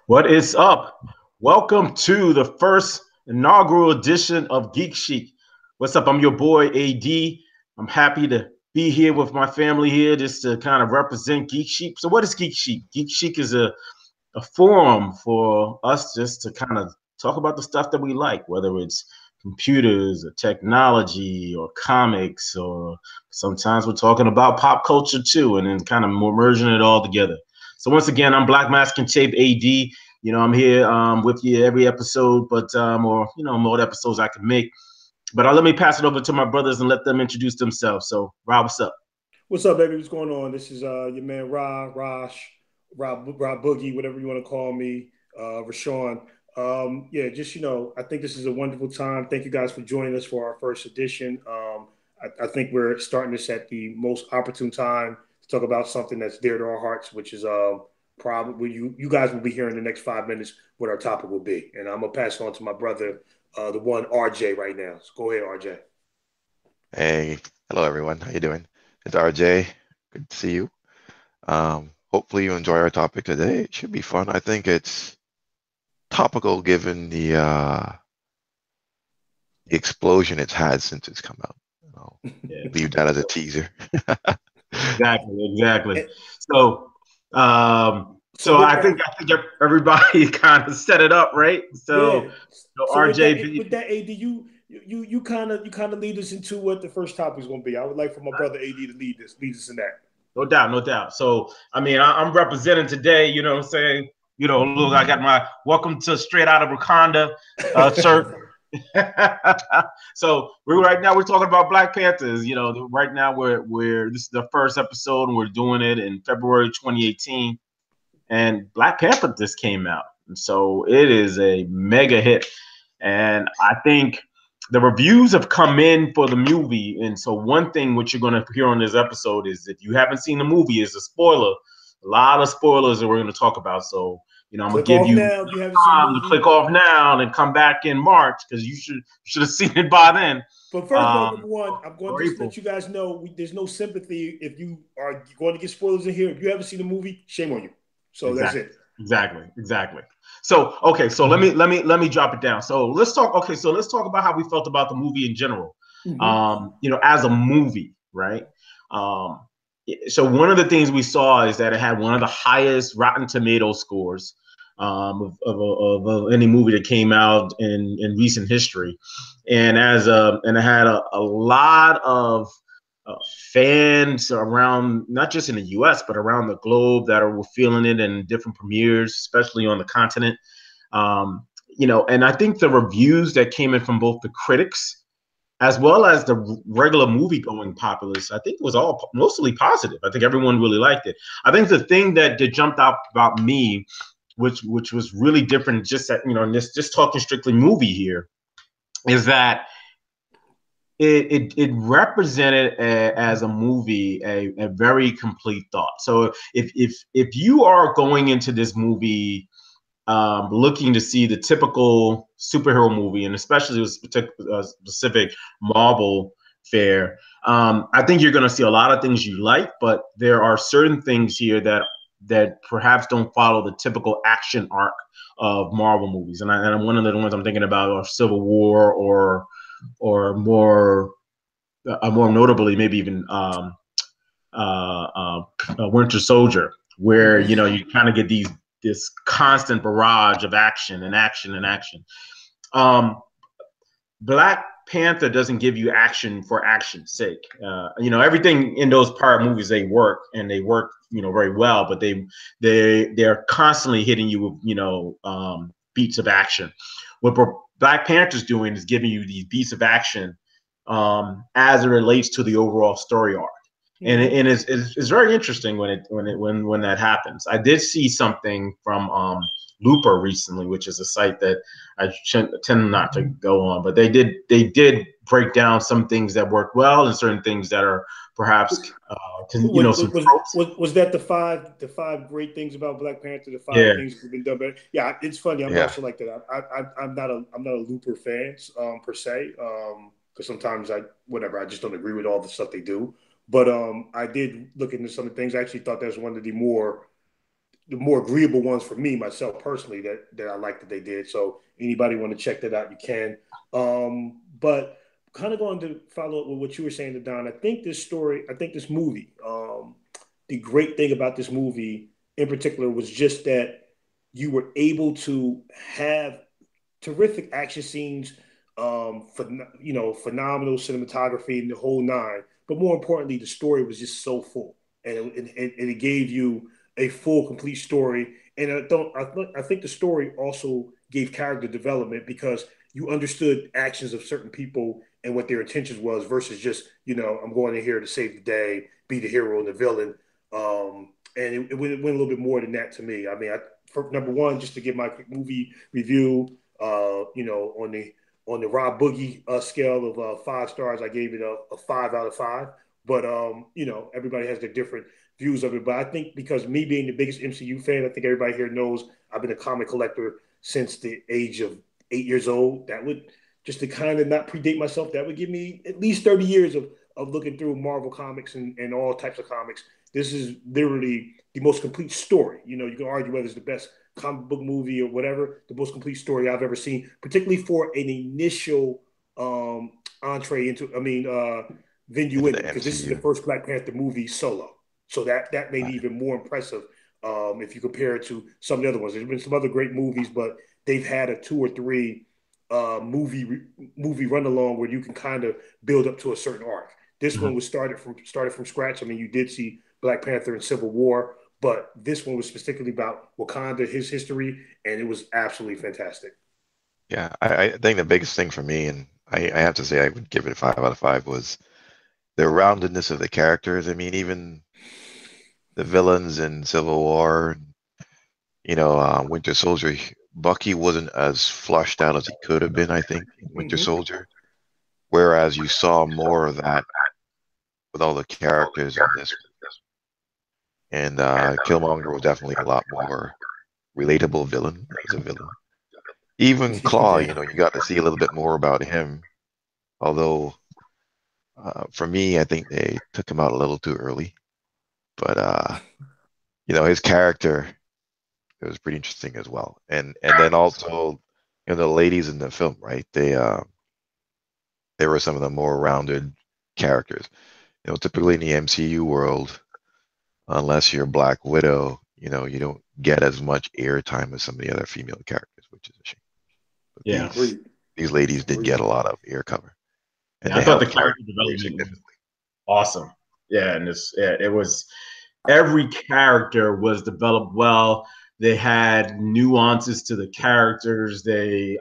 What is up? Welcome to the first inaugural edition of Geek Chic. What's up? I'm your boy AD. I'm happy to be here with my family here just to kind of represent Geek Chic. So, what is Geek Chic? Geek Chic is a forum for us just to kind of talk about the stuff that we like, whether it's computers or technology or comics, or sometimes we're talking about pop culture too, and then kind of merging it all together. So once again, I'm Black Mask and Tape AD. I'm here with you every episode, but or more episodes I can make. But let me pass it over to my brothers and let them introduce themselves. So, Rob, what's up? What's up, baby? What's going on? This is your man Rob Boogie, whatever you want to call me, Rashawn. Yeah, just I think this is a wonderful time. Thank you guys for joining us for our first edition. I think we're starting this at the most opportune time to talk about something that's dear to our hearts, which is probably you guys will be hearing in the next 5 minutes what our topic will be, and I'm gonna pass it on to my brother, the one RJ, right now. So go ahead, RJ. Hey, hello everyone. How you doing? It's RJ. Good to see you. Hopefully you enjoy our topic today. It should be fun. I think it's topical given the explosion it's had since it's come out. I'll Yeah, leave that as a teaser. exactly. And So, um, so so with I think that, I think everybody kind of set it up, right? yeah. So So with that, RJ, AD, you kind of lead us into what the first topic is going to be. I would like for my brother AD to lead us in that. no doubt, no doubt. So, I mean, I'm representing today, what I'm saying? Look, I got my welcome to straight out of Wakanda shirt. So right now we're talking about Black Panthers. Right now we're this is the first episode and we're doing it in February 2018. And Black Panther just came out. And so it is a mega hit. And I think the reviews have come in for the movie. And so one thing which you're going to hear on this episode is if you haven't seen the movie, is a spoiler. A lot of spoilers that we're going to talk about. So, I'm going Click to give off you now if you haven't seen the time to movie. click off now and come back in March because you should have seen it by then. But first of all, number one, Or, I'm going or to just April. let you guys know there's no sympathy if you are going to get spoilers in here. If you haven't seen the movie, shame on you. So that's Exactly. it. Exactly. So okay, so let me drop it down. So let's talk. Okay, so let's talk about how we felt about the movie in general. Mm-hmm. As a movie, right? Um, so one of the things we saw is that it had one of the highest Rotten Tomato scores of any movie that came out in recent history, and it had a lot of uh, fans around, not just in the U.S. but around the globe that were feeling it in different premieres, especially on the continent. And I think the reviews that came in from both the critics as well as the regular movie going populace, I think it was all mostly positive. I think everyone really liked it. I think the thing that jumped out about me, which was really different, just that just talking strictly movie here, is that it represented as a movie a very complete thought. So if you are going into this movie looking to see the typical superhero movie, and especially with specific Marvel fare, I think you're going to see a lot of things you like, but there are certain things here that perhaps don't follow the typical action arc of Marvel movies. And one of the ones I'm thinking about are Civil War or more notably, maybe even Winter Soldier, where Mm-hmm. you kind of get this constant barrage of action and action and action. Um, Black Panther doesn't give you action for action's sake. Everything in those prior movies they work and they work very well, but they're constantly hitting you with beats of action. What Black Panther's doing is giving you these beats of action as it relates to the overall story arc. And Mm-hmm. it's very interesting when that happens. I did see something from Looper recently, which is a site that I tend not to go on, but they did break down some things that worked well and certain things that are perhaps some tropes. Was that the five great things about Black Panther? The five Yeah, things that have been done better. Yeah, it's funny. I'm Yeah. also like that. I'm not a Looper fan per se. Because sometimes I just don't agree with all the stuff they do. But I did look into some of the things. I actually thought that was one of the more the more agreeable ones for me myself personally that I like that they did. So anybody want to check that out, you can. But kind of going to follow up with what you were saying, Don. I think this movie, the great thing about this movie in particular was just that you were able to have terrific action scenes, phenomenal cinematography and the whole nine. But more importantly, the story was just so full, and it gave you a full, complete story. And I think the story also gave character development because you understood actions of certain people and what their intentions was versus just I'm going in here to save the day, be the hero and the villain. And it went a little bit more than that to me. I mean, for number one, just to give my movie review, on the Rob Boogie scale of 5 stars, I gave it a 5 out of 5. But everybody has their different views of it. But I think because me being the biggest MCU fan, I think everybody here knows I've been a comic collector since the age of 8 years old. That would just to kind of not predate myself. That would give me at least 30 years of looking through Marvel comics and all types of comics. This is literally the most complete story. You can argue whether it's the best comic book movie or whatever, the most complete story I've ever seen, particularly for an initial entree into, venue in it, because this is the first Black Panther movie solo. So that made it even more impressive if you compare it to some of the other ones. There's been some other great movies, but they've had a 2 or 3 movie run along where you can kind of build up to a certain arc. This one was started from scratch. I mean, you did see Black Panther and Civil War, but this one was specifically about Wakanda, his history, and it was absolutely fantastic. Yeah, I think the biggest thing for me, and I have to say I would give it a 5 out of 5, was the roundedness of the characters. I mean, even the villains in Civil War, Winter Soldier, Bucky wasn't as flushed out as he could have been, I think, in Winter Soldier. Whereas you saw more of that with all the characters in this. And Killmonger was definitely a lot more relatable villain as a villain. Even Claw, you got to see a little bit more about him. Although, for me, I think they took him out a little too early. But his character, it was pretty interesting as well. And then also, the ladies in the film, right? They were some of the more rounded characters. Typically in the MCU world, unless you're Black Widow, you don't get as much airtime as some of the other female characters, which is a shame. But Yeah. these ladies did get a lot of air cover, and I they thought the helped her character very development was significantly. awesome. Yeah, and it was every character was developed well. They had nuances to the characters. They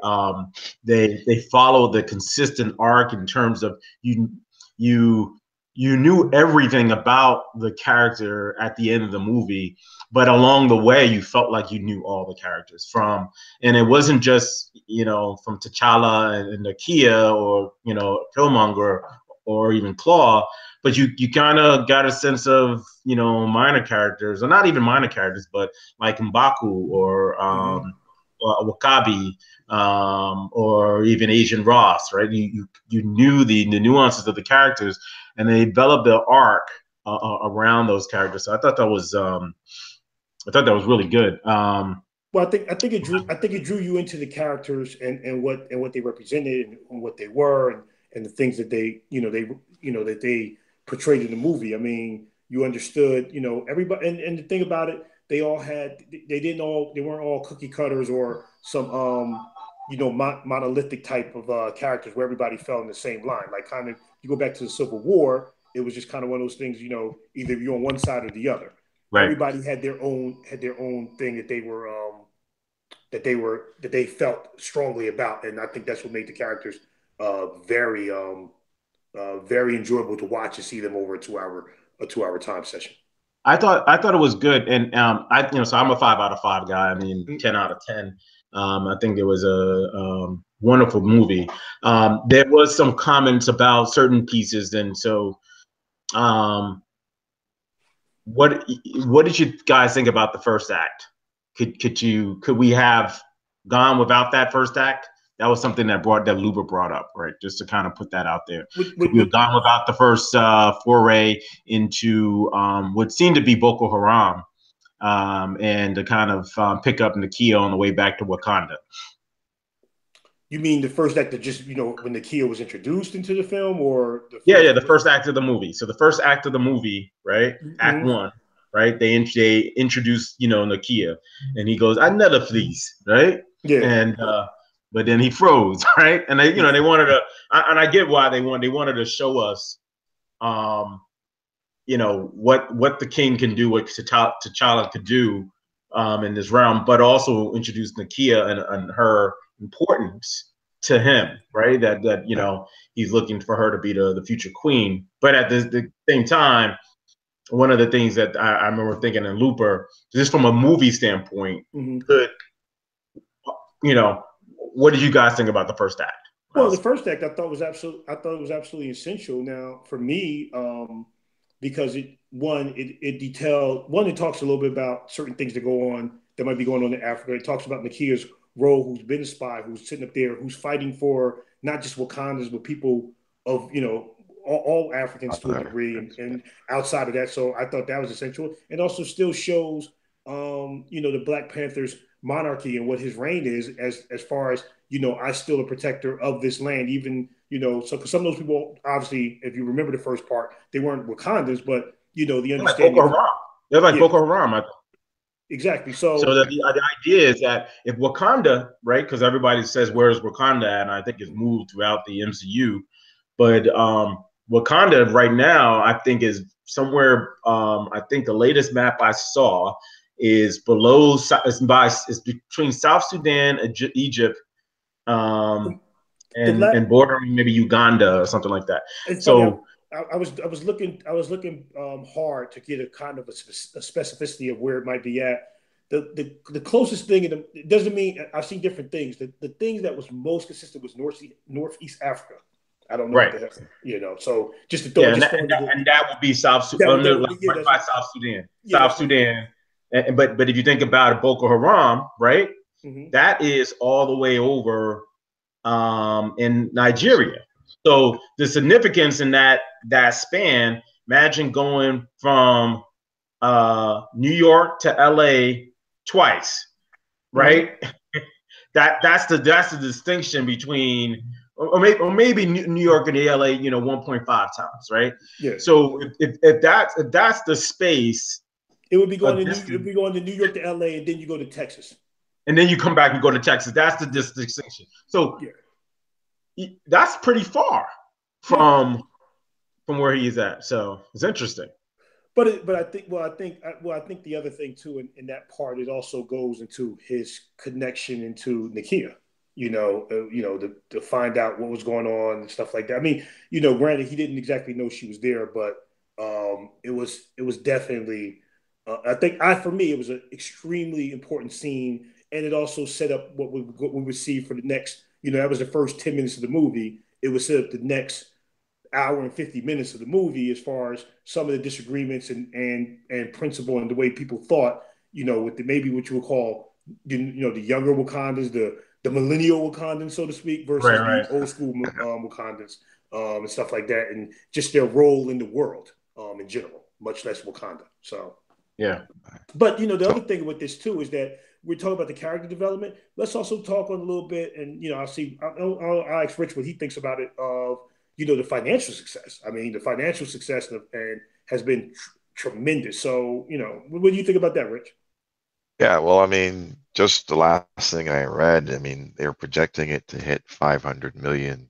followed the consistent arc in terms of you knew everything about the character at the end of the movie, but along the way you felt like you knew all the characters and it wasn't just from T'Challa and Nakia or Killmonger or even Claw, but you kind of got a sense of minor characters, or not even minor characters, but like M'Baku or Wakabi, or even Asian Ross, right? You knew the nuances of the characters, and they developed the arc around those characters. So I thought that was really good. Well, I think it drew you into the characters and what they represented and what they were and the things that that they portrayed in the movie. I mean, you understood, everybody, and the thing about it, they weren't all cookie cutters or some monolithic type of characters where everybody fell in the same line. Like kind of you go back to the Civil War, it was just kind of one of those things, either you're on one side or the other. Right. Everybody had their own thing that they felt strongly about, and I think that's what made the characters very very enjoyable to watch and see them over a 2 hour time session. I thought it was good, and so I'm a 5 out of 5 guy. I mean, 10 out of 10. I think it was a wonderful movie. There was some comments about certain pieces, and so what did you guys think about the first act? Could we have gone without that first act? That was something that Luba brought up, right? Just to kind of put that out there. Could we have gone without the first foray into what seemed to be Boko Haram, and to kind of pick up Nakia on the way back to Wakanda. You mean the first act that just, when Nakia was introduced into the film, or the Yeah, first? yeah, the first act of the movie. So the first act of the movie, right? Act Mhm. one, right? They introduce, Nakia, and he goes, "I never please," right? Yeah. And but then he froze, right? And they wanted to, and I get why they wanted to show us, um, what the king can do, what T'Challa could do, in this realm, but also introduce Nakia and her importance to him, right? That he's looking for her to be the future queen. But at the same time, one of the things that I remember thinking in Looper, just from a movie standpoint, Mhm. could you know, what did you guys think about the first act? Well, the first act I thought was absolutely essential. Now, for me, because it detailed it talks a little bit about certain things that might be going on in Africa. It talks about Nakia's role, who's been a spy, who's sitting up there, who's fighting for not just Wakandans but people of all Africans to a degree, and outside of that. So I thought that was essential, and also still shows the Black Panther's monarchy and what his reign is, as far as I still a protector of this land, even so. Because some of those people, obviously, if you remember the first part, they weren't Wakandans, but the They're like understanding Boko of Haram. They're like yeah, Boko Haram. exactly. So So the idea is that if Wakanda, right, because everybody says where's Wakanda at, and I think it's moved throughout the MCU, but Wakanda right now I think is somewhere. I think the latest map I saw is below. It's between South Sudan, Egypt, um, the la- and bordering maybe Uganda or something like that. it's funny. So I was looking hard to get a kind of a specificity of where it might be at. The closest thing, it doesn't mean I've seen different things. The things that was most consistent was Northeast Africa. I don't know what right. the heck, So just to throw, Yeah, just throwing and that would be South that would like be, yeah, right by South Sudan. South that's right. Sudan. But if you think about it, Boko Haram, right? Mm-hmm. That is all the way over in Nigeria. So the significance in that span, imagine going from New York to LA twice, Mm-hmm. right? That's the distinction between, or maybe New York and the LA, 1.5 times, right? Yeah. So if that's the space, It would be going to New York to LA, and then you go to Texas. and then you come back and go to Texas, that's the distinction. So Yeah. that's pretty far Yeah. from where he is at. So it's interesting. But I think the other thing too in that part, it also goes into his connection into Nakia. To find out what was going on and stuff like that. I mean, granted, he didn't exactly know she was there, but it was definitely. I think for me it was an extremely important scene, and it also set up what we would see for the next. That was the first 10 minutes of the movie. It would set up the next hour and 50 minutes of the movie, as far as some of the disagreements and principle and the way people thought, with maybe what you would call the younger Wakandans, the millennial Wakandans, so to speak, Right, versus the right. old school Wakandans, and stuff like that, and just their role in the world, in general, much less Wakanda. So Yeah. but the So other thing with this too is that we're talking about the character development. Let's also talk on a little bit, and I'll see. I'll ask Rich what he thinks about it. Of the financial success. I mean, the financial success and has been tremendous. So what do you think about that, Rich? yeah, well, I mean, just the last thing I read, I mean, they're projecting it to hit 500 million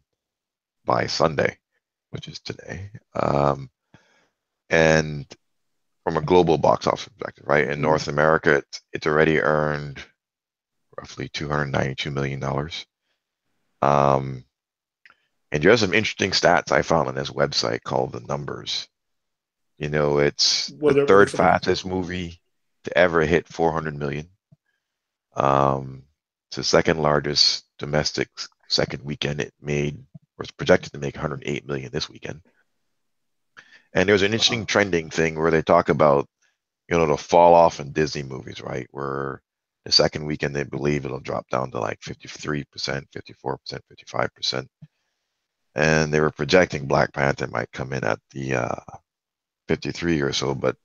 by Sunday, which is today. And from a global box office perspective, right? In Mm-hmm. North America, it's already earned roughly $292 million. Um, and you have some interesting stats I found on this website called The Numbers. It's the What are third some of fastest movie to ever hit 400 million. It's the second largest domestic second weekend it made, or it's projected to make 108 million this weekend. And there's an interesting trending thing where they talk about, the fall off in Disney movies, right? Where the second weekend they believe it'll drop down to like 53%, 54%, 55%. And they were projecting Black Panther might come in at the 53 or so, but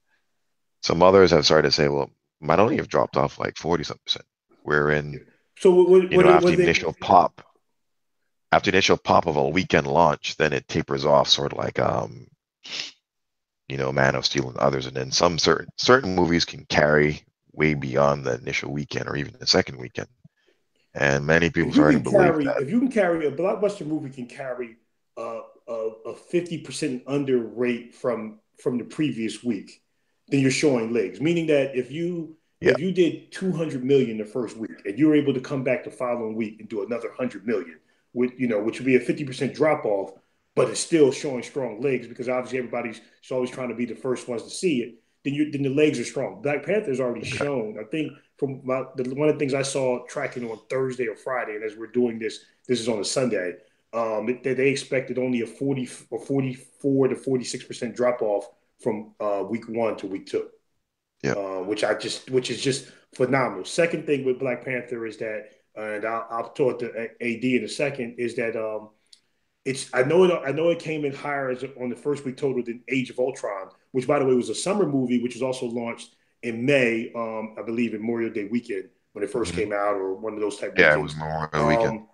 some others have started to say, well, might only have dropped off like 40-something%. Wherein, So after what the they? initial pop of a weekend launch, then it tapers off, sort of like Man of Steel and others, and then some certain movies can carry way beyond the initial weekend or even the second weekend. And many people starting to believe that. If you can carry a blockbuster movie can carry a 50% under rate from the previous week, then you're showing legs. Meaning that Yeah, if you did 200 million the first week and you were able to come back the following week and do another 100 million, which would be a 50% drop off, but it's still showing strong legs because obviously everybody's always trying to be the first ones to see it. Then the legs are strong. Black Panther's already exactly. shown. I think one of the things I saw tracking on Thursday or Friday, and as we're doing this is on a Sunday. They expected only a 44 to 46% drop off from week one to week two, Yeah. which is just phenomenal. Second thing with Black Panther is that, and I'll talk to AD in a second, is that I know it came in higher on the first week total than Age of Ultron, which by the way was a summer movie, which was also launched in May, I believe, in Memorial Day weekend when it first Hmm. came out, or one of those type Yeah, it was weekends. Memorial Weekend. Um,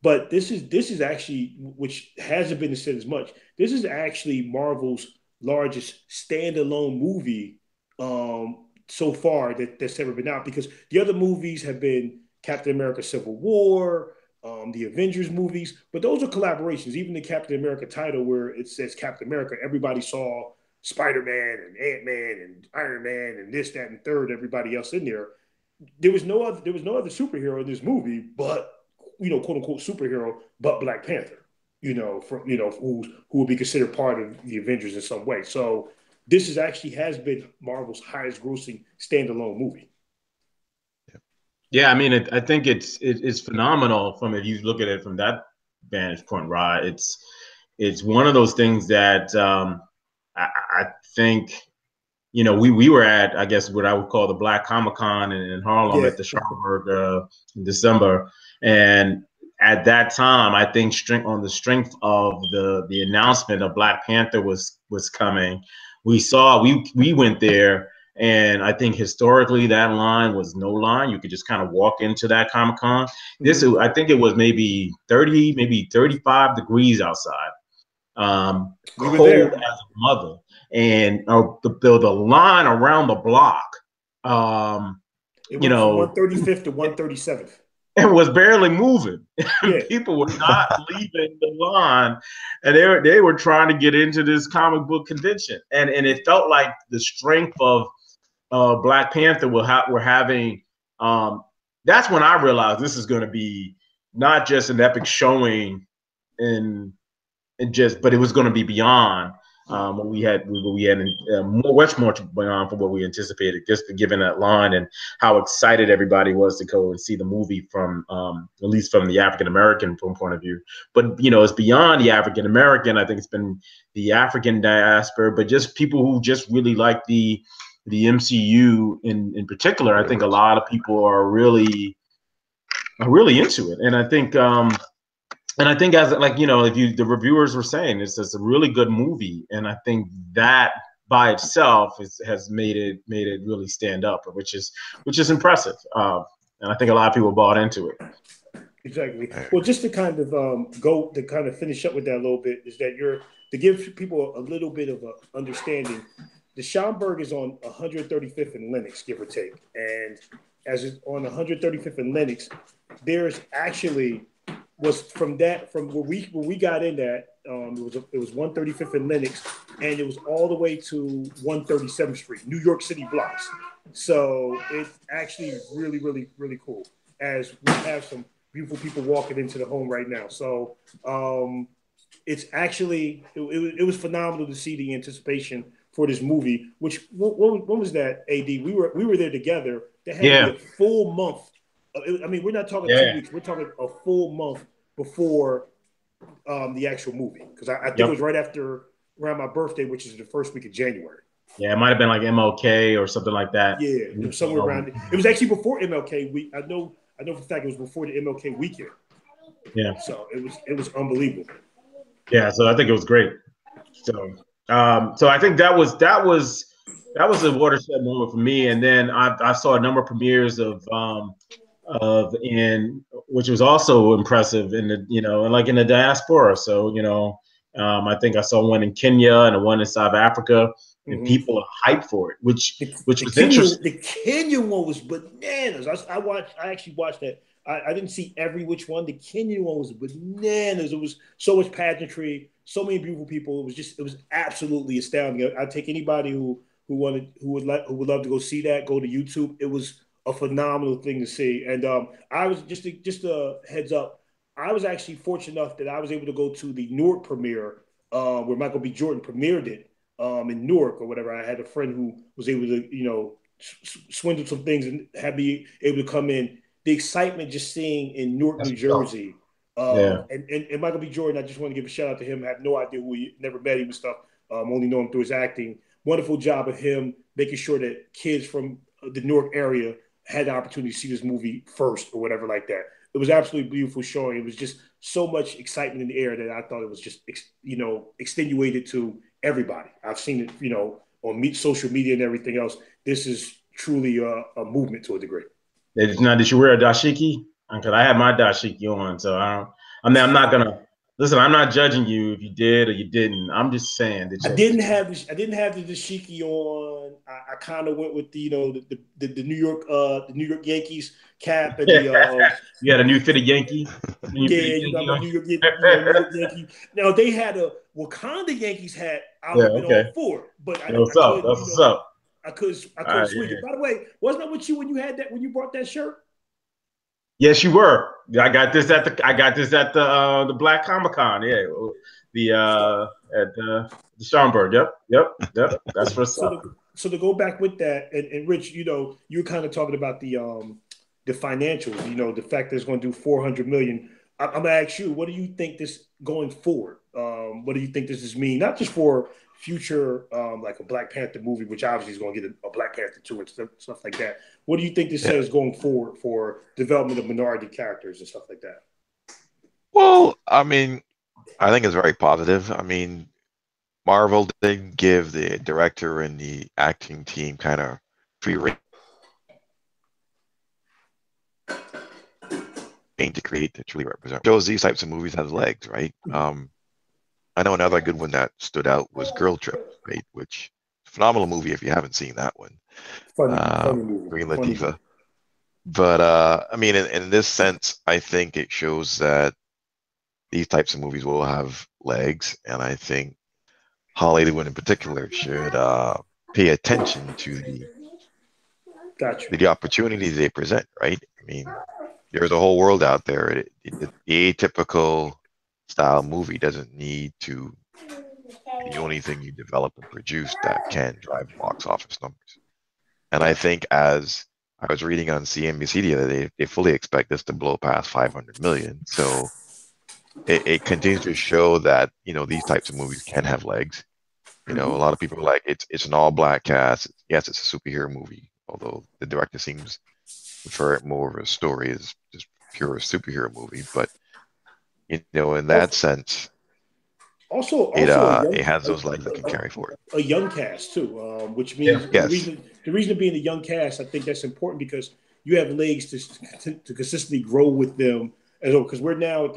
but this is actually, which hasn't been said as much. This is actually Marvel's largest standalone movie so far that's ever been out. Because the other movies have been Captain America: Civil War, the Avengers movies, but those are collaborations. Even the Captain America title, where it says Captain America, everybody saw Spider Man and Ant Man and Iron Man and this, that, and third. Everybody else in there. There was no other superhero in this movie, but quote unquote superhero, but Black Panther. From who would be considered part of the Avengers in some way. So this is actually has been Marvel's highest grossing standalone movie. Yeah, I mean, I think it's phenomenal from if you look at it from that vantage point, right? It's one of those things that I think we were at, I guess, what I would call the Black Comic Con in Harlem Yeah, at the Schomburg in December, and at that time, I think on the strength of the announcement of Black Panther was coming, we went there. And I think historically that line was no line. You could just kind of walk into that Comic Con. mm-hmm. I think it was maybe 30, maybe 35 degrees outside, We were cold there. as a mother, and the line around the block, um, It you went from know, 135th to 137th. it was barely moving. Yeah, People were not leaving the line, and they were trying to get into this comic book convention, and it felt like the strength of Black Panther were having. Um, that's when I realized this is going to be not just an epic showing in but it was going to be beyond what we had much more beyond from what we anticipated, just given that line and how excited everybody was to go and see the movie from at least from the African American point of view. But it's beyond the African American. I think it's been the African diaspora, but just people who just really like the MCU in particular. I think a lot of people are really into it, and I think. As like if the reviewers were saying it's a really good movie, and I think that by itself has made it really stand up, which is impressive, and I think a lot of people bought into it. exactly. Well, just to kind of go to kind of finish up with that a little bit is that you're to give people a little bit of a understanding. The Schomburg is on 135th and Lenox, give or take, and as it's on 135th and Lenox, there's actually was from where we got in that it was 135th and Lenox, and it was all the way to 137th Street, New York City blocks. So it's actually really, really, really cool. As we have some beautiful people walking into the home right now. So it's actually it was phenomenal to see the anticipation for this movie. Which when was that? Ad we were there together. There had to be Yeah, a full month. I mean, we're not talking two yeah, weeks. We're talking a full month before the actual movie because I think it yep, was right after around my birthday, which is the first week of January. yeah. It might have been like MLK or something like that. Yeah, it was somewhere around. It was actually before MLK week. I know for a fact it was before the MLK weekend. Yeah, So it was unbelievable. yeah. So I think it was great. So I think that was that was a watershed moment for me. And then I saw a number of premieres of in which was also impressive in the like in the diaspora. So I think I saw one in Kenya and one in South Africa, and people are hyped for it, which was interesting. The Kenyan one was bananas. I actually watched that. I didn't see every which one. The Kenyan one was bananas. It was so much pageantry, so many beautiful people. It was absolutely astounding. I'd take anybody who would love to go see that. Go to YouTube. It was a phenomenal thing to see. And I was just a heads up. I was actually fortunate enough that I was able to go to the Newark premiere where Michael B. Jordan premiered it in Newark or whatever. I had a friend who was able to swindle some things and have me able to come in. The excitement just seeing in Newark, New Jersey. And Michael B. Jordan, I just want to give a shout out to him. I have no idea who he, never met him and stuff. Only know him through his acting. Wonderful job of him making sure that kids from the Newark area had the opportunity to see this movie first or whatever like that. It was absolutely beautiful showing. It was just so much excitement in the air that I thought it was just extenuated to everybody. I've seen it on social media and everything else. This is truly a movement to a degree. Now, did you wear a dashiki? Because I had my dashiki on, so I don't. I mean, I'm not gonna listen. I'm not judging you if you did or you didn't. I'm just saying that I didn't have the dashiki on. I kind of went with the New York Yankees cap and the you had a new fitted Yankee. You got my New York Yankee. Now they had a Wakanda Yankees hat. I would have been all for it, but I couldn't swing it. By the way, wasn't that with you when you brought that shirt? Yes, you were. I got this at the Black Comic Con. Yeah, at the Schaumburg. Yep. That's for so to go back with that, and Rich, you're kind of talking about the financials. The fact that it's going to do 400 million. I'm gonna ask you, what do you think this going forward? What do you think this is mean? Not just for future, like a Black Panther movie, which obviously is going to get a Black Panther 2 and stuff like that. What do you think this says going forward for development of minority characters and stuff like that? Well, I mean, I think it's very positive. I mean, Marvel did give the director and the acting team kind of free rein to create to truly represent. Shows these types of movies has legs, right? I know another good one that stood out was Girl Trip, right? Which phenomenal movie if you haven't seen that one. Funny movie. Queen Latifah. But I mean, in this sense, I think it shows that these types of movies will have legs, and I think Hollywood in particular should pay attention to the opportunities they present, right? I mean, there's a whole world out there. The atypical style movie doesn't need to be the only thing you develop and produce that can drive box office numbers. And I think as I was reading on CNBC the other day, they fully expect this to blow past 500 million. So it continues to show that, these types of movies can have legs. A lot of people are like, it's an all black cast. Yes, it's a superhero movie, although the director seems to prefer it more of a story as just pure superhero movie. But, in that sense, it has those legs that can carry forward. A young cast too, which means the reason of being a young cast, I think that's important because you have legs to consistently grow with them. Because we're now at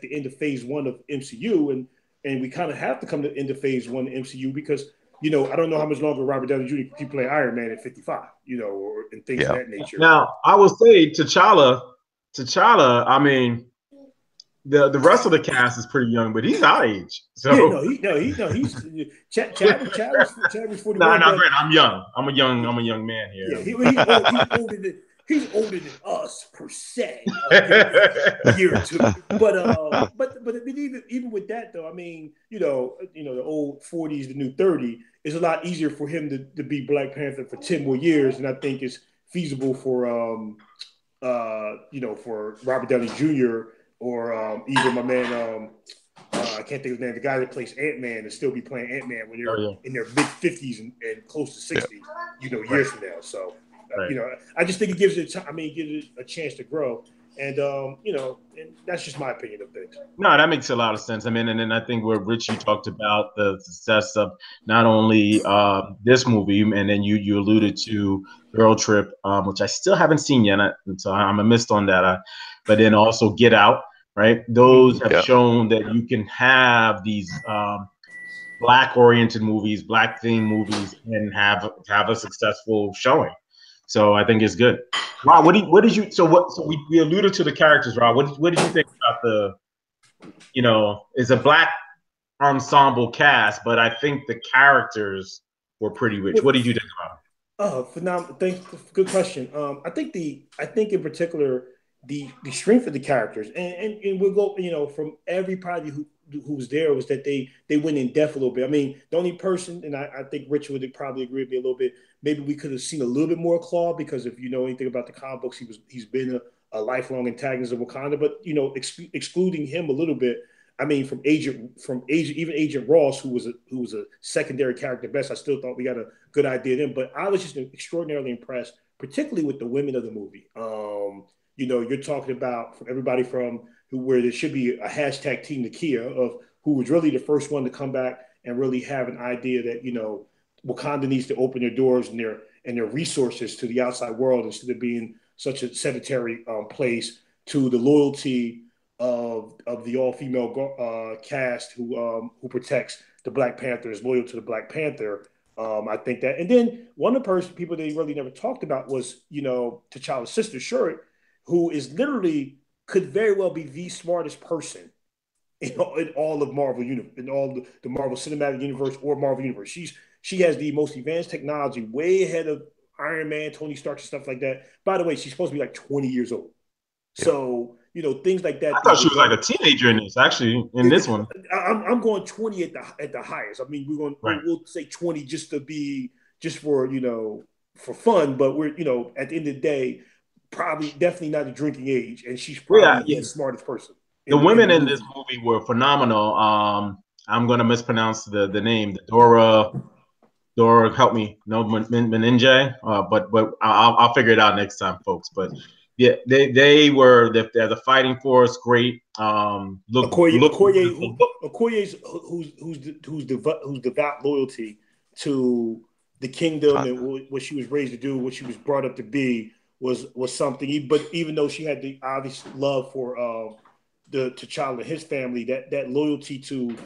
the end of phase 1 of MCU, and we kind of have to come to the end of phase 1 of MCU because I don't know how much longer Robert Downey Jr. can keep playing Iron Man at 55, and things of that nature. Now, I will say T'Challa. I mean, the rest of the cast is pretty young, but he's our age. So he's Chadwick's 41. No, I'm young. I'm a young man here. Yeah, he's older than us per se, a year or two. But even with that though, I mean, the old 40s, the new 30, it's a lot easier for him to be Black Panther for 10 more years, and I think it's feasible for for Robert Downey Jr. or even my man I can't think of his name, the guy that plays Ant-Man to still be playing Ant-Man when they're in their mid 50s and close to 60, years from now. So. I just think it gives it a chance to grow. And and that's just my opinion of things. No, that makes a lot of sense. I mean, and then I think where Rich, you talked about the success of not only this movie, and then you alluded to Girl Trip, which I still haven't seen yet, so I'm a missed on that. But then also Get Out, right? Those have Yeah. shown that you can have these black-oriented movies, black-themed movies, and have a successful showing. So I think it's good. Rob, what did you? So we alluded to the characters, Rob. What did you think about the? It's a black ensemble cast, but I think the characters were pretty rich. What did you think about it? Oh, phenomenal! Thanks. Good question. I think in particular the strength of the characters, and we'll go. From everybody who was there was that they went in depth a little bit. I mean, the only person, and I think Richard would probably agree with me a little bit. Maybe we could have seen a little bit more Claw because if you know anything about the comic books, he's been a lifelong antagonist of Wakanda. But excluding him a little bit. I mean, even Agent Ross, who was a secondary character best, I still thought we got a good idea then. But I was just extraordinarily impressed, particularly with the women of the movie. You're talking about from everybody from where there should be a hashtag Team Nakia of who was really the first one to come back and really have an idea that Wakanda needs to open their doors and their resources to the outside world instead of being such a sedentary place. To the loyalty of the all female cast who protects the Black Panther, is loyal to the Black Panther. I think that, and then one of the people they really never talked about was T'Challa's sister Shuri, who is literally could very well be the smartest person in all of Marvel in all the Marvel Cinematic Universe or Marvel Universe. She has the most advanced technology, way ahead of Iron Man, Tony Stark, and stuff like that. By the way, she's supposed to be like 20 years old. Yeah. So things like that. I thought she was like a teenager in this. Actually, in this one, I'm going 20 at the highest. I mean, we'll say 20 just for for fun. But we're at the end of the day, probably definitely not a drinking age, and she's probably the smartest person. The women in this movie were phenomenal. I'm going to mispronounce the name. Dora, help me. No, Meninje. But I'll figure it out next time, folks. But yeah, they were the fighting force. Great. Okoye's who's devout loyalty to the kingdom and what she was raised to do, what she was brought up to be was something. But even though she had the obvious love for the T'Challa and his family, that loyalty to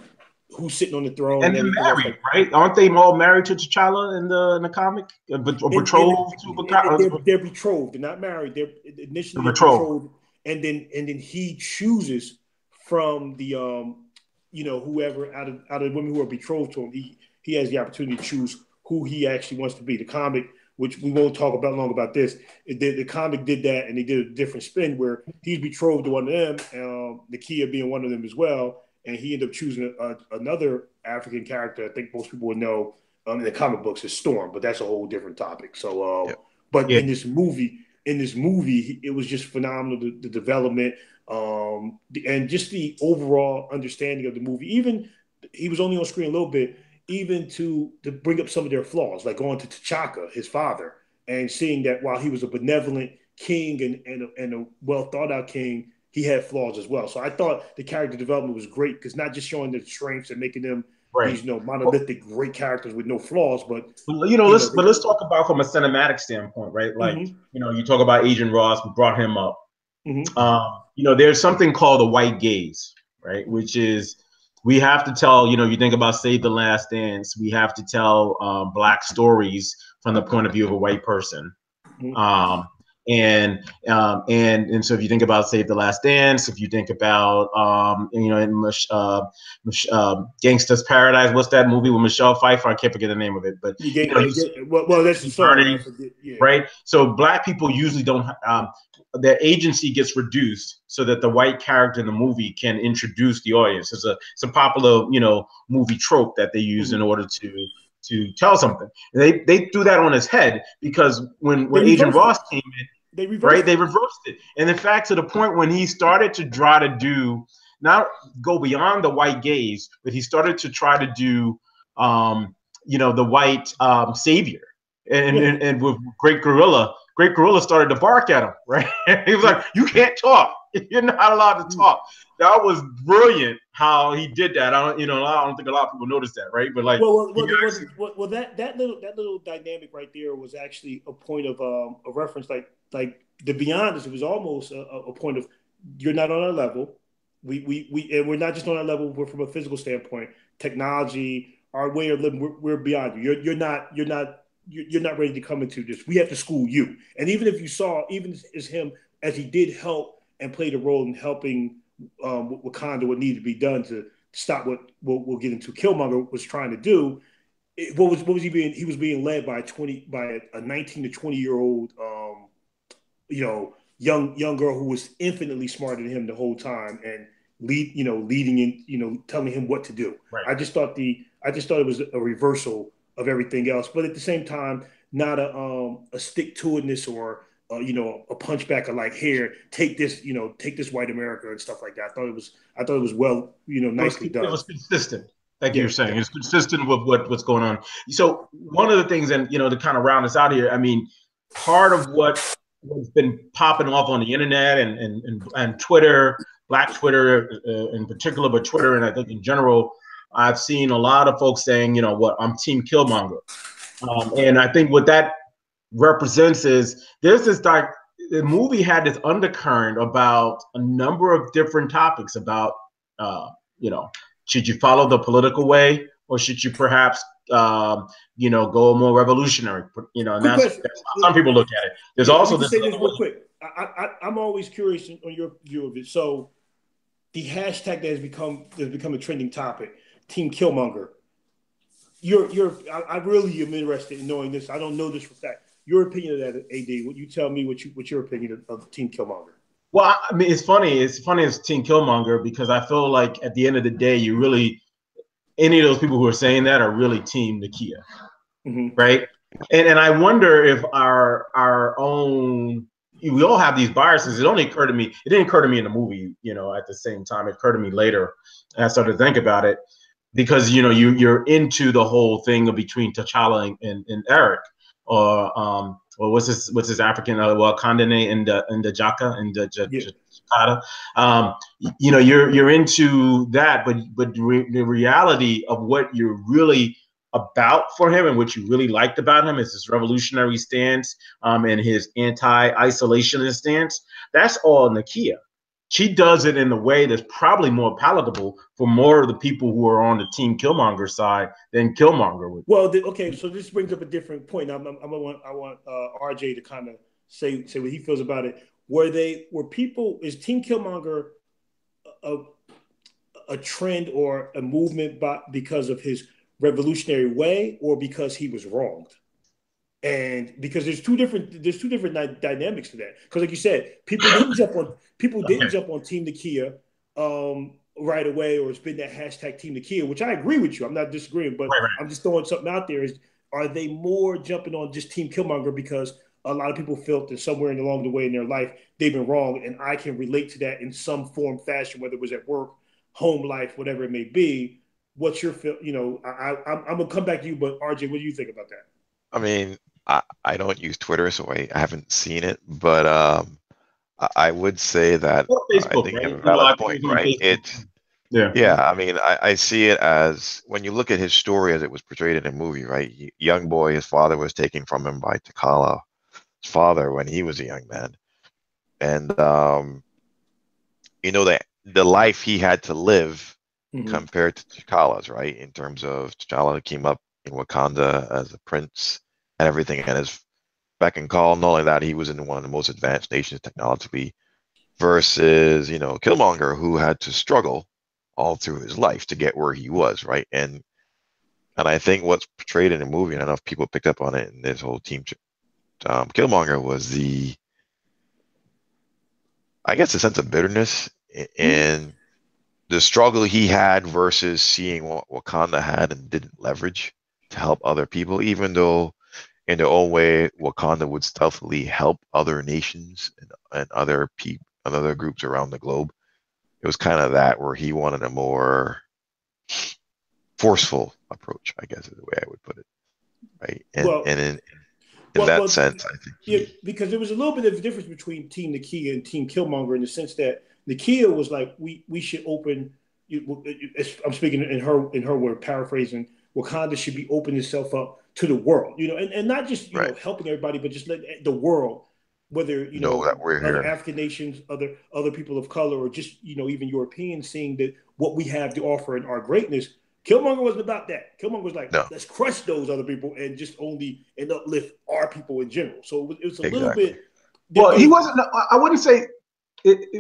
who's sitting on the throne and they're married, right? Aren't they all married to T'Challa in the comic? Betrothed to they're betrothed. They're not married. They're initially betrothed, and then he chooses from the whoever out of the women who are betrothed to him. He has the opportunity to choose who he actually wants to be. The comic, which we won't talk about long about this, the comic did that, and they did a different spin where he's betrothed to one of them, Nakia being one of them as well. And he ended up choosing another African character. I think most people would know in the comic books is Storm, but that's a whole different topic. So, in this movie, it was just phenomenal. The development, and just the overall understanding of the movie. Even he was only on screen a little bit, even to bring up some of their flaws, like going to T'Chaka, his father, and seeing that while he was a benevolent king and a well thought out king, he had flaws as well. So I thought the character development was great because not just showing their strengths and making them these monolithic great characters with no flaws, but let's talk about from a cinematic standpoint, right? Like you talk about Agent Ross, we brought him up. There's something called the white gaze, right? Which is we have to tell. You think about Save the Last Dance, we have to tell Black stories from the point of view of a white person. And so if you think about Save the Last Dance, if you think about Gangsta's Paradise, what's that movie with Michelle Pfeiffer? I can't forget the name of it, but that's the song, right? So Black people usually don't. Their agency gets reduced so that the white character in the movie can introduce the audience. It's a popular movie trope that they use in order to tell something. And they threw that on his head because when Agent Ross came in, they reversed it. And in fact, to the point when he started to try to do, not go beyond the white gaze, but he started to try to do, the white savior. And with Great Gorilla, great gorilla started to bark at him, right? He was like, "You can't talk. You're not allowed to talk." That was brilliant how he did that. I don't think a lot of people noticed that, right? But like, that little dynamic right there was actually a point of a reference. Like to be honest, it was almost a point of you're not on our level. And we're not just on our level. We're from a physical standpoint, technology, our way of living. We're beyond you. You're not ready to come into this. We have to school you. And even if you saw, even as him, as he did help and played a role in helping Wakanda what needed to be done to stop what we'll get into Killmonger was trying to do. What was he being? He was being led by a 19 to 20 year old young girl who was infinitely smarter than him the whole time and leading in, telling him what to do. Right. I just thought it was a reversal of everything else, but at the same time, not a stick to itness or a punchback of like, here, take this white America and stuff like that. I thought it was well, nicely done. It was consistent, like you're saying. It's consistent with what's going on. So one of the things, and to kind of round us out here, I mean, part of what's been popping off on the internet and Twitter, Black Twitter in particular, but Twitter and I think in general, I've seen a lot of folks saying, I'm Team Killmonger, and I think what that represents is there's this the movie had this undercurrent about a number of different topics about should you follow the political way or should you perhaps go more revolutionary, and that's how some people look at it. There's also this. Say this real quick. I'm always curious on your view of it. So the hashtag that has become a trending topic, Team Killmonger. I really am interested in knowing this. I don't know this for fact. Your opinion of that, AD? Would you tell me what's your opinion of Team Killmonger? Well, I mean, it's funny. It's funny as Team Killmonger because I feel like at the end of the day, any of those people who are saying that are really Team Nakia, right? And I wonder if our own, we all have these biases. It didn't occur to me in the movie, at the same time. It occurred to me later, and I started to think about it because you're into the whole thing of between T'Challa and Eric. Or what's his African Wakanda name in the Jaka and the Jakata. You're into that, but the reality of what you're really about for him and what you really liked about him is his revolutionary stance and his anti-isolationist stance. That's all Nakia. She does it in a way that's probably more palatable for more of the people who are on the Team Killmonger side than Killmonger would. Well, okay, so this brings up a different point. I want RJ to kind of say what he feels about it. Is Team Killmonger a trend or a movement because of his revolutionary way or because he was wronged? And because there's two different dynamics to that. Because like you said, people didn't jump on Team Nakia right away, or it's been that hashtag Team Nakia, which I agree with you. I'm not disagreeing, but right. I'm just throwing something out there. Are they more jumping on just Team Killmonger because a lot of people felt that somewhere along the way in their life they've been wrong, and I can relate to that in some form, fashion, whether it was at work, home life, whatever it may be. What's your feel? I'm gonna come back to you, but RJ, what do you think about that? I mean, I don't use Twitter, so I haven't seen it, but I would say that Facebook, I think you have a valid point, right? Yeah. I mean, I see it as when you look at his story as it was portrayed in the movie, right? Young boy, his father was taken from him by T'Challa, his father, when he was a young man, and the life he had to live compared to T'Challa's, right? In terms of T'Challa came up in Wakanda as a prince and everything, and his beck and call. Not only that, he was in one of the most advanced nations technologically, versus Killmonger, who had to struggle all through his life to get where he was, right? And I think what's portrayed in the movie, and I don't know if people picked up on it in this whole team, Killmonger was the sense of bitterness and the struggle he had versus seeing what Wakanda had and didn't leverage to help other people, even though in their own way, Wakanda would stealthily help other nations and other people and other groups around the globe. It was kind of that where he wanted a more forceful approach, I guess is the way I would put it, right? in Well, that well, sense, I think yeah, he. because there was a little bit of a difference between Team Nakia and Team Killmonger in the sense that Nakia was like, we should open. I'm speaking in her word, paraphrasing. Wakanda should be opening itself up to the world, and not just Right. helping everybody, but just let the world, whether Know that we're other here. African nations, other people of color, or just even Europeans, seeing that what we have to offer and our greatness. Killmonger wasn't about that. Killmonger was like, No, let's crush those other people and just only and uplift our people in general. So it was a little exactly. bit. Well, There he was wasn't. I wouldn't say.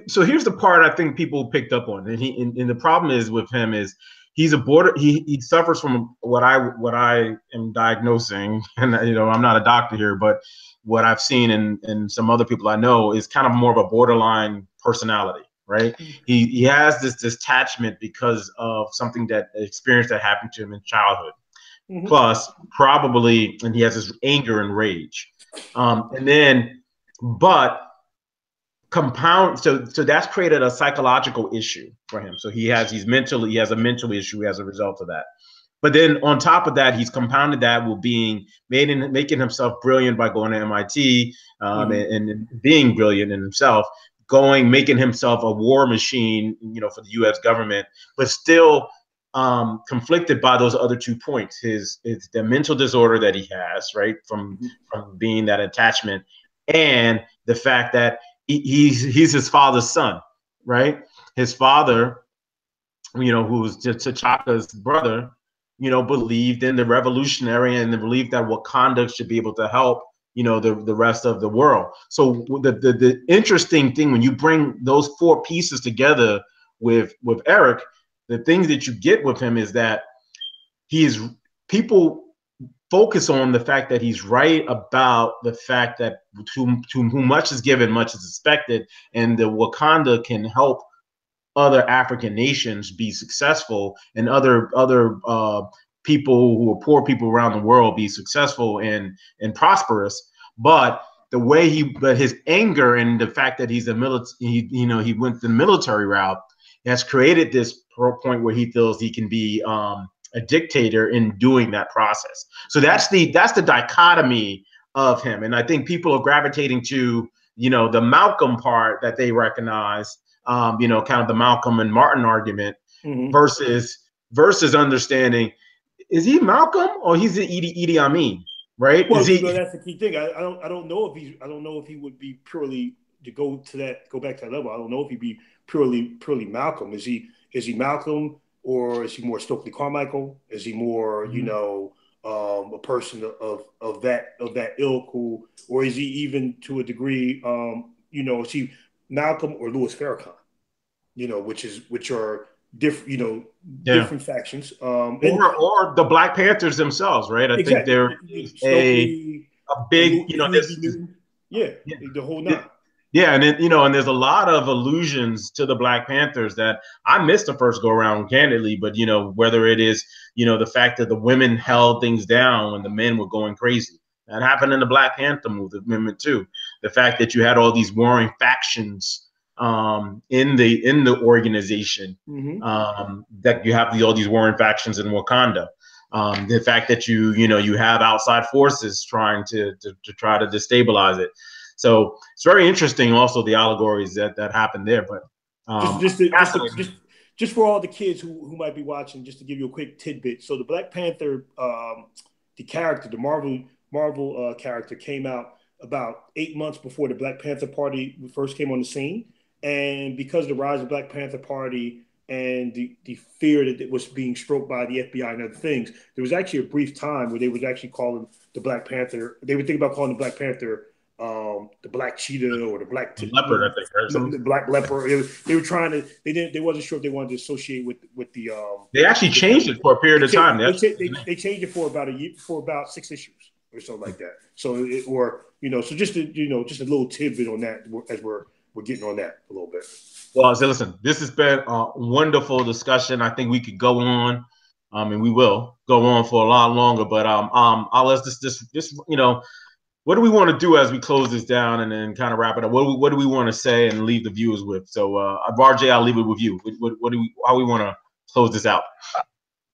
So here's the part I think people picked up on, and the problem is with him is he's a border. He suffers from what I am diagnosing, and I'm not a doctor here, but what I've seen and some other people I know is kind of more of a borderline personality, right? He has this detachment because of something that experience that happened to him in childhood. mm-hmm. Plus, probably, and he has this anger and rage, and then, but compound so that's created a psychological issue for him. So he has a mental issue as a result of that. But then on top of that, he's compounded that with making himself brilliant by going to MIT, Mm-hmm. and being brilliant in himself, making himself a war machine, for the U.S. government, but still conflicted by those other 2 points: his the mental disorder that he has, right, from being that attachment, and the fact that he's his father's son, right? His father, who was T'Chaka's brother, believed in the revolutionary and the belief that Wakanda should be able to help, the rest of the world. So the interesting thing when you bring those 4 pieces together with Eric, the things that you get with him is that he is people focus on the fact that he's right about the fact that to whom much is given, much is expected, and the Wakanda can help other African nations be successful, and other people who are poor people around the world be successful and prosperous. But but his anger and the fact that he's a military, he went the military route, has created this point where he feels he can be a dictator in doing that process. So that's the dichotomy of him, and I think people are gravitating to the Malcolm part that they recognize, kind of the Malcolm and Martin argument, Mm-hmm. versus understanding, is he Malcolm or he's the Idi Amin, right? Is Well, he? that's the key thing. I don't know if I don't know if he would be purely to go back to that level. I don't know if he'd be purely Malcolm. Is he Malcolm, or is he more Stokely Carmichael? Is he more a person of that ilk, or is he even to a degree is he Malcolm or Louis Farrakhan? Which are different Yeah. different factions. And Or the Black Panthers themselves, right? I think exactly, there is Stokely a or big, Huey P. Newton. Yeah, yeah, the whole nine. yeah, and then, and there's a lot of allusions to the Black Panthers that I missed the first go around, candidly. But whether it is the fact that the women held things down when the men were going crazy, that happened in the Black Panther movement too. The fact that you had all these warring factions in the organization, Mm-hmm. that you have all these warring factions in Wakanda. The fact that you have outside forces trying to try to destabilize it. So it's very interesting. Also, the allegories that happen there, but Just just to, just to, fascinating. just for all the kids who might be watching, just to give you a quick tidbit. So the Black Panther, the character, the Marvel character, came out about 8 months before the Black Panther Party first came on the scene, and because of the rise of Black Panther Party and the fear that it was being stroked by the FBI and other things, there was actually a brief time where they was actually calling the Black Panther. They would think about calling the Black Panther the black cheetah or the Leopard, I think, or something. the black leopard. They were trying to. They wasn't sure if they wanted to associate with They actually the changed it for a period they of time. They actually, they changed it for about a year, for about 6 issues or something like that. So so just just a little tidbit on that as we're getting on that a little bit. well, so listen, this has been a wonderful discussion. I think we could go on, and we will go on for a lot longer. But I'll let this what do we want to do as we close this down and then kind of wrap it up? What do we want to say and leave the viewers with? So, RJ, I'll leave it with you. How we want to close this out?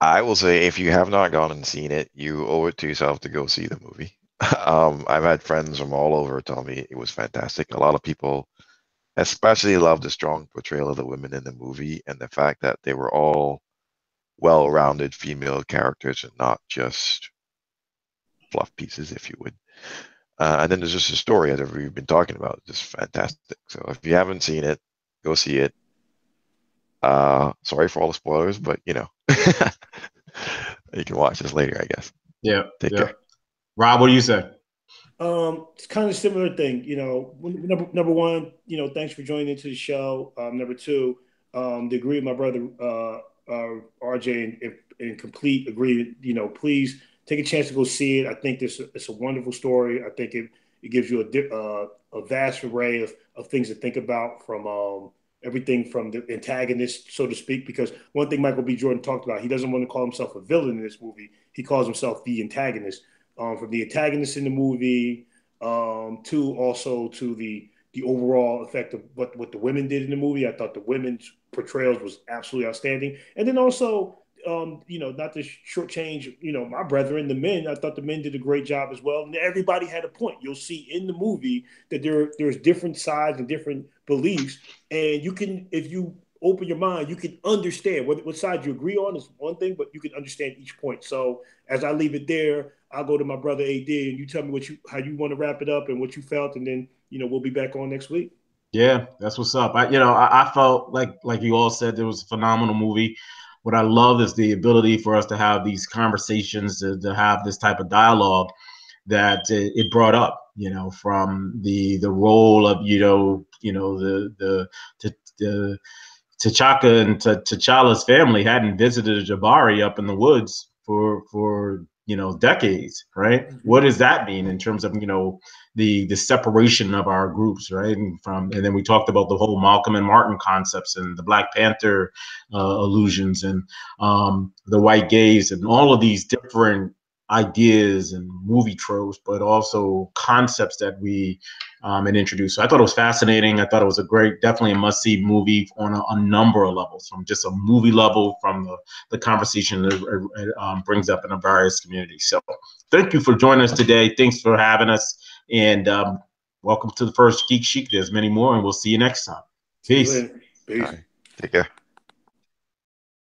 I will say, if you have not gone and seen it, you owe it to yourself to go see the movie. I've had friends from all over tell me it was fantastic. A lot of people especially loved the strong portrayal of the women in the movie and the fact that they were all well-rounded female characters and not just fluff pieces, if you would. And then there's just a story that we've been talking about, just fantastic. So if you haven't seen it, go see it. Sorry for all the spoilers, but you know, you can watch this later, I guess. Yeah, Take yeah. care. Rob, what do you say? It's kind of a similar thing, you know. Number one, you know, thanks for joining into the show. Number two, to agree with my brother RJ in complete agreement. You know, please take a chance to go see it. I think this it's a wonderful story. I think it gives you a vast array of things to think about from everything from the antagonist, so to speak. Because one thing Michael B. Jordan talked about, he doesn't want to call himself a villain in this movie. He calls himself the antagonist from the antagonist in the movie to also to the overall effect of what the women did in the movie. I thought the women's portrayals was absolutely outstanding, and then also. You know, not to shortchange, you know, my brethren, the men. I thought the men did a great job as well, and everybody had a point. You'll see in the movie that there's different sides and different beliefs, and you can, if you open your mind, you can understand what side you agree on is one thing, but you can understand each point. So as I leave it there, I'll go to my brother AD, and you tell me how you want to wrap it up and what you felt, and then we'll be back on next week. Yeah, that's what's up. I felt like you all said, it was a phenomenal movie. What I love is the ability for us to have these conversations, to have this type of dialogue that it brought up. From the role of the T'Chaka and T'Challa's family hadn't visited Jabari up in the woods for decades, right? Mm-hmm. What does that mean in terms of the separation of our groups, right? And then we talked about the whole Malcolm and Martin concepts and the Black Panther allusions and the white gaze and all of these different ideas and movie tropes, but also concepts that we and introduced. So I thought it was fascinating. I thought it was definitely a must-see movie on a number of levels, from just a movie level, from the conversation it brings up in a various communities. So thank you for joining us today. Thanks for having us. And welcome to the first Geek Chic. There's many more, and we'll see you next time. See you Peace. later. All Peace. right. Take care.